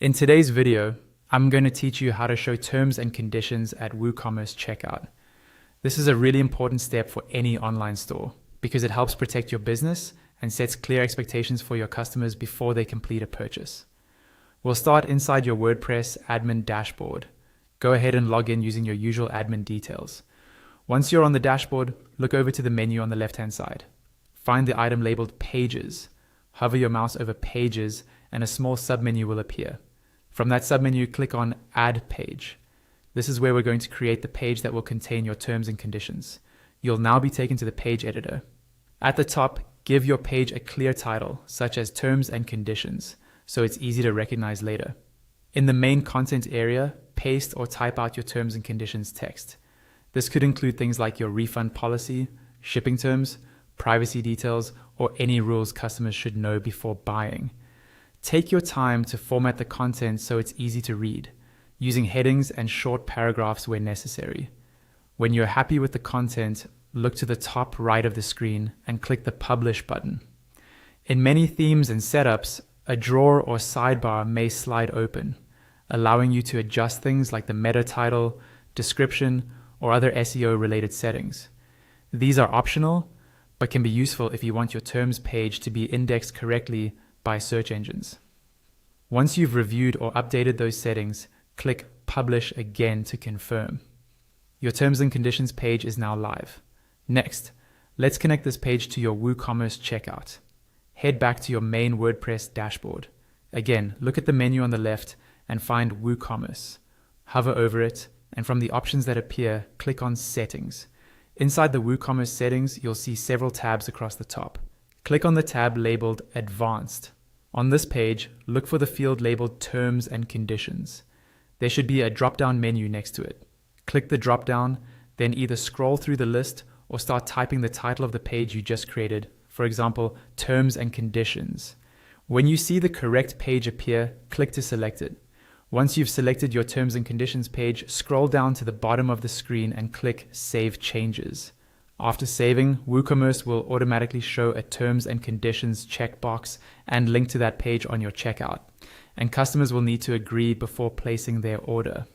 In today's video, I'm going to teach you how to show terms and conditions at WooCommerce checkout. This is a really important step for any online store because it helps protect your business and sets clear expectations for your customers before they complete a purchase. We'll start inside your WordPress admin dashboard. Go ahead and log in using your usual admin details. Once you're on the dashboard, look over to the menu on the left-hand side. Find the item labeled Pages. Hover your mouse over Pages and a small submenu will appear. From that submenu, click on Add Page. This is where we're going to create the page that will contain your terms and conditions. You'll now be taken to the page editor. At the top, give your page a clear title, such as Terms and Conditions, so it's easy to recognize later. In the main content area, paste or type out your terms and conditions text. This could include things like your refund policy, shipping terms, privacy details, or any rules customers should know before buying. Take your time to format the content so it's easy to read, using headings and short paragraphs where necessary. When you're happy with the content, look to the top right of the screen and click the Publish button. In many themes and setups, a drawer or sidebar may slide open, allowing you to adjust things like the meta title, description, or other SEO-related settings. These are optional, but can be useful if you want your terms page to be indexed correctly by search engines. Once you've reviewed or updated those settings, click Publish again to confirm. Your terms and conditions page is now live. Next, let's connect this page to your WooCommerce checkout. Head back to your main WordPress dashboard. Again, look at the menu on the left and find WooCommerce. Hover over it, and from the options that appear, click on Settings. Inside the WooCommerce settings, you'll see several tabs across the top. Click on the tab labeled Advanced. On this page, look for the field labeled Terms and Conditions. There should be a drop-down menu next to it. Click the drop-down, then either scroll through the list or start typing the title of the page you just created, for example, Terms and Conditions. When you see the correct page appear, click to select it. Once you've selected your Terms and Conditions page, scroll down to the bottom of the screen and click Save Changes. After saving, WooCommerce will automatically show a Terms and Conditions checkbox and link to that page on your checkout, and customers will need to agree before placing their order.